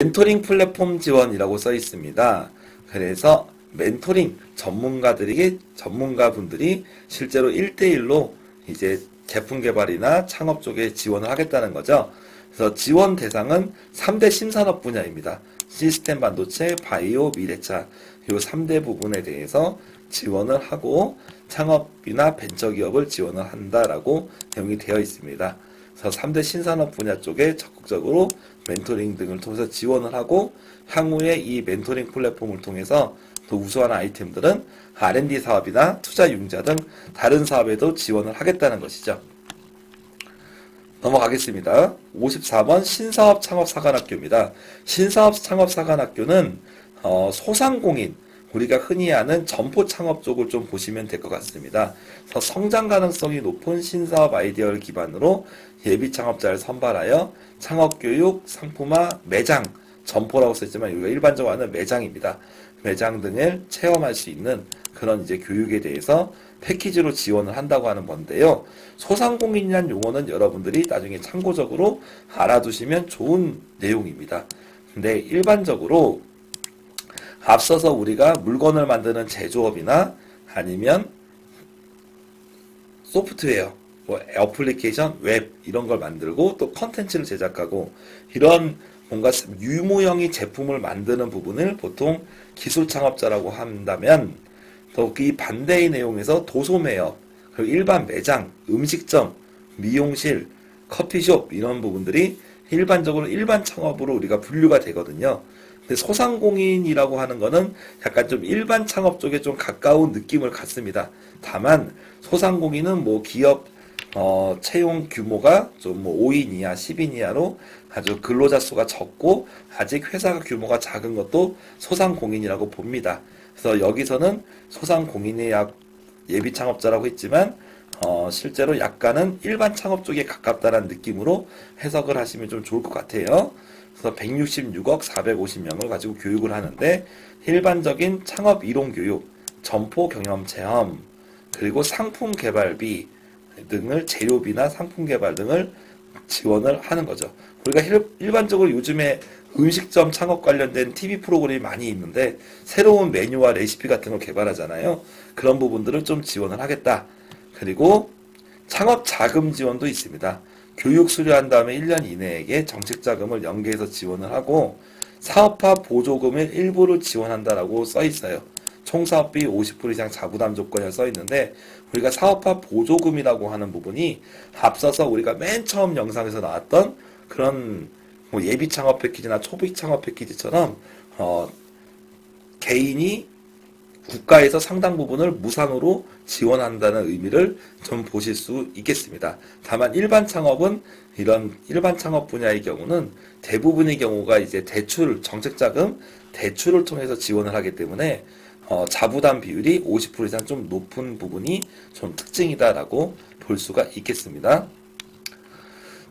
멘토링 플랫폼 지원이라고 써 있습니다. 그래서 멘토링 전문가분들이 실제로 1대1로 이제 제품 개발이나 창업 쪽에 지원을 하겠다는 거죠. 그래서 지원 대상은 3대 신산업 분야입니다. 시스템 반도체, 바이오, 미래차 이 3대 부분에 대해서 지원을 하고 창업이나 벤처기업을 지원을 한다라고 내용이 되어 있습니다. 그래서 3대 신산업 분야 쪽에 적극적으로 멘토링 등을 통해서 지원을 하고 향후에 이 멘토링 플랫폼을 통해서 또 우수한 아이템들은 R&D 사업이나 투자 융자 등 다른 사업에도 지원을 하겠다는 것이죠. 넘어가겠습니다. 54번 신사업 창업사관학교입니다. 신사업 창업사관학교는 소상공인, 우리가 흔히 아는 점포 창업 쪽을 좀 보시면 될 것 같습니다. 그래서 성장 가능성이 높은 신사업 아이디어를 기반으로 예비 창업자를 선발하여 창업교육, 상품화, 매장, 점포라고 썼지만 우리가 일반적으로 아는 매장입니다. 매장 등을 체험할 수 있는 그런 이제 교육에 대해서 패키지로 지원을 한다고 하는 건데요. 소상공인이라는 용어는 여러분들이 나중에 참고적으로 알아두시면 좋은 내용입니다. 근데 일반적으로 앞서서 우리가 물건을 만드는 제조업이나 아니면 소프트웨어, 뭐 애플리케이션, 웹 이런 걸 만들고 또 컨텐츠를 제작하고 이런 뭔가 유무형의 제품을 만드는 부분을 보통 기술 창업자라고 한다면 또 이 반대의 내용에서 도소매업, 그리고 일반 매장, 음식점, 미용실, 커피숍 이런 부분들이 일반적으로 일반 창업으로 우리가 분류가 되거든요. 근데 소상공인이라고 하는 거는 약간 좀 일반 창업 쪽에 좀 가까운 느낌을 갖습니다. 다만 소상공인은 뭐 기업 채용 규모가 좀 뭐 5인 이하, 10인 이하로 아주 근로자 수가 적고 아직 회사가 규모가 작은 것도 소상공인이라고 봅니다. 그래서 여기서는 소상공인의 예비 창업자라고 했지만 실제로 약간은 일반 창업 쪽에 가깝다는 느낌으로 해석을 하시면 좀 좋을 것 같아요. 그래서 166억 450명을 가지고 교육을 하는데 일반적인 창업 이론 교육, 점포 경험 체험, 그리고 상품 개발비 등을 재료비나 상품 개발 등을 지원을 하는 거죠. 우리가 일반적으로 요즘에 음식점 창업 관련된 TV 프로그램이 많이 있는데 새로운 메뉴와 레시피 같은 걸 개발하잖아요. 그런 부분들을 좀 지원을 하겠다. 그리고 창업 자금 지원도 있습니다. 교육 수료한 다음에 1년 이내에게 정책 자금을 연계해서 지원을 하고 사업화 보조금을 일부를 지원한다라고 써 있어요. 총 사업비 50% 이상 자부담 조건이 써 있는데 우리가 사업화 보조금이라고 하는 부분이 앞서서 우리가 맨 처음 영상에서 나왔던 그런 뭐 예비 창업 패키지나 초비 창업 패키지처럼 개인이 국가에서 상당 부분을 무상으로 지원한다는 의미를 좀 보실 수 있겠습니다. 다만 일반 창업은 이런 일반 창업 분야의 경우는 대부분의 경우가 이제 대출, 정책자금, 대출을 통해서 지원을 하기 때문에 자부담 비율이 50% 이상 좀 높은 부분이 좀 특징이다라고 볼 수가 있겠습니다.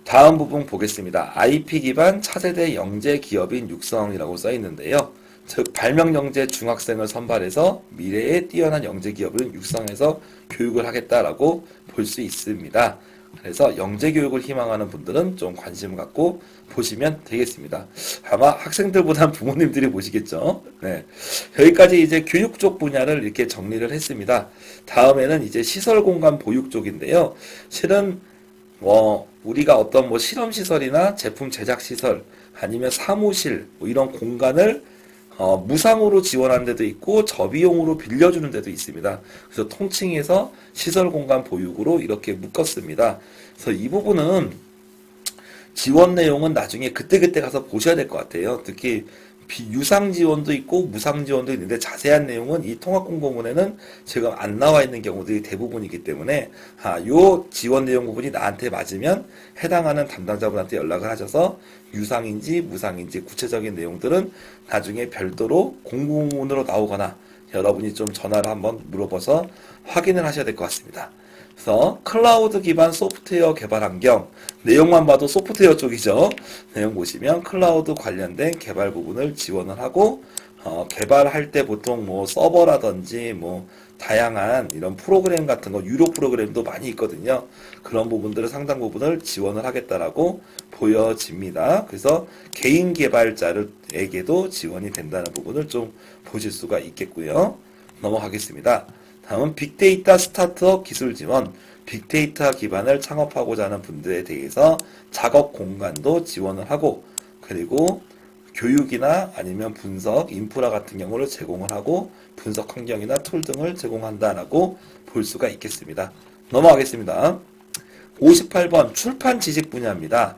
다음 부분 보겠습니다. IP 기반 차세대 영재 기업인 육성이라고 써 있는데요. 즉 발명 영재 중학생을 선발해서 미래에 뛰어난 영재 기업을 육성해서 교육을 하겠다라고 볼 수 있습니다. 그래서 영재 교육을 희망하는 분들은 좀 관심 갖고 보시면 되겠습니다. 아마 학생들보다는 부모님들이 보시겠죠. 네. 여기까지 이제 교육 쪽 분야를 이렇게 정리를 했습니다. 다음에는 이제 시설 공간 보육 쪽인데요. 실은 우리가 어떤 뭐 실험 시설이나 제품 제작 시설 아니면 사무실 뭐 이런 공간을 무상으로 지원하는 데도 있고 저비용으로 빌려주는 데도 있습니다. 그래서 통칭해서 시설 공간 보육으로 이렇게 묶었습니다. 그래서 이 부분은 지원 내용은 나중에 그때그때 가서 보셔야 될 것 같아요. 특히 유상 지원도 있고 무상 지원도 있는데 자세한 내용은 이 통합공고문에는 지금 안 나와 있는 경우들이 대부분이기 때문에 요 지원 내용 부분이 나한테 맞으면 해당하는 담당자분한테 연락을 하셔서 유상인지 무상인지 구체적인 내용들은 나중에 별도로 공고문으로 나오거나 여러분이 좀 전화를 한번 물어봐서 확인을 하셔야 될 것 같습니다. 그래서 클라우드 기반 소프트웨어 개발 환경, 내용만 봐도 소프트웨어 쪽이죠. 내용 보시면 클라우드 관련된 개발 부분을 지원을 하고 개발할 때 보통 뭐 서버라든지 뭐 다양한 이런 프로그램 같은 거, 유료 프로그램도 많이 있거든요. 그런 부분들을 상당 부분을 지원을 하겠다라고 보여집니다. 그래서 개인 개발자에게도 지원이 된다는 부분을 좀 보실 수가 있겠고요. 넘어가겠습니다. 다음은 빅데이터 스타트업 기술 지원. 빅데이터 기반을 창업하고자 하는 분들에 대해서 작업 공간도 지원을 하고, 그리고 교육이나 아니면 분석, 인프라 같은 경우를 제공을 하고 분석 환경이나 툴 등을 제공한다라고 볼 수가 있겠습니다. 넘어가겠습니다. 58번 출판 지식 분야입니다.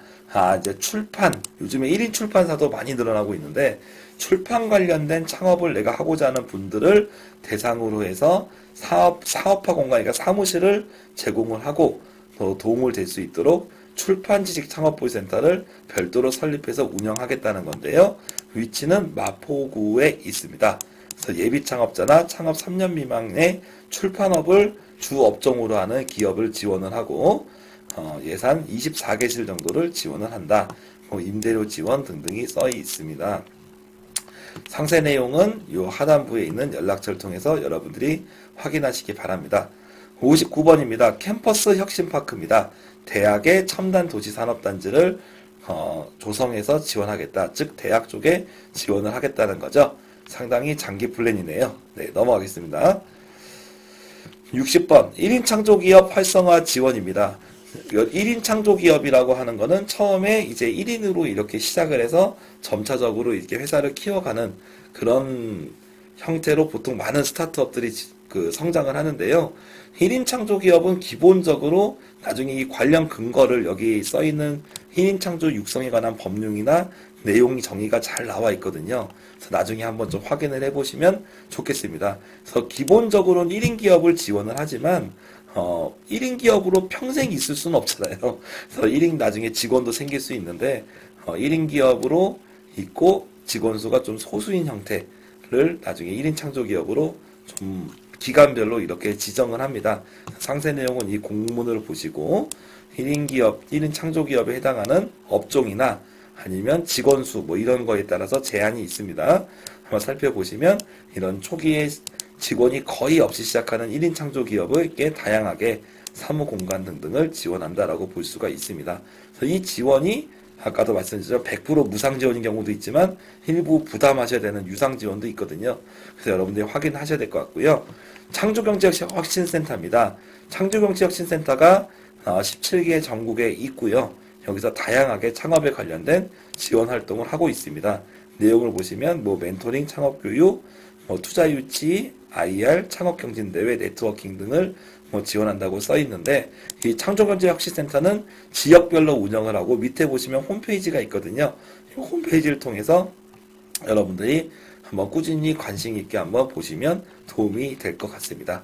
이제 출판, 요즘에 1인 출판사도 많이 늘어나고 있는데 출판 관련된 창업을 내가 하고자 하는 분들을 대상으로 해서 사업화 공간이니까 사무실을 제공을 하고 더 도움을 될 수 있도록 출판 지식 창업보센터를 별도로 설립해서 운영하겠다는 건데요. 위치는 마포구에 있습니다. 그래서 예비 창업자나 창업 3년 미만의 출판업을 주 업종으로 하는 기업을 지원을 하고 예산 24개실 정도를 지원을 한다. 임대료 지원 등등이 써 있습니다. 상세 내용은 이 하단부에 있는 연락처를 통해서 여러분들이 확인하시기 바랍니다. 59번입니다. 캠퍼스 혁신파크입니다. 대학의 첨단 도시 산업단지를 조성해서 지원하겠다. 즉 대학 쪽에 지원을 하겠다는 거죠. 상당히 장기 플랜이네요. 네, 넘어가겠습니다. 60번 1인 창조기업 활성화 지원입니다. 1인 창조기업이라고 하는 거는 처음에 이제 1인으로 이렇게 시작을 해서 점차적으로 이렇게 회사를 키워가는 그런 형태로 보통 많은 스타트업들이 성장을 하는데요. 1인 창조기업은 기본적으로 나중에 이 관련 근거를 여기 써있는 1인 창조 육성에 관한 법률이나 내용이 정의가 잘 나와 있거든요. 그래서 나중에 한번 좀 확인을 해보시면 좋겠습니다. 그래서 기본적으로는 1인 기업을 지원을 하지만 1인 기업으로 평생 있을 수는 없잖아요. 그래서 1인 나중에 직원도 생길 수 있는데 1인 기업으로 있고 직원 수가 좀 소수인 형태를 나중에 1인 창조기업으로 좀 기간별로 이렇게 지정을 합니다. 상세 내용은 이 공문을 보시고 1인 기업, 1인 창조기업에 해당하는 업종이나 아니면 직원 수 뭐 이런 거에 따라서 제한이 있습니다. 한번 살펴보시면 이런 초기에 직원이 거의 없이 시작하는 1인 창조기업에게 다양하게 사무 공간 등등을 지원한다라고 볼 수가 있습니다. 그래서 이 지원이 아까도 말씀드렸죠. 100% 무상 지원인 경우도 있지만 일부 부담하셔야 되는 유상 지원도 있거든요. 그래서 여러분들이 확인하셔야 될 것 같고요. 창조경제혁신센터입니다. 창조경제혁신센터가 17개 전국에 있고요. 여기서 다양하게 창업에 관련된 지원 활동을 하고 있습니다. 내용을 보시면 멘토링, 창업교육, 투자 유치, IR, 창업경진대회, 네트워킹 등을 지원한다고 써 있는데 이 창조경제혁신센터는 지역별로 운영을 하고 밑에 보시면 홈페이지가 있거든요. 이 홈페이지를 통해서 여러분들이 한번 꾸준히 관심 있게 한번 보시면 도움이 될 것 같습니다.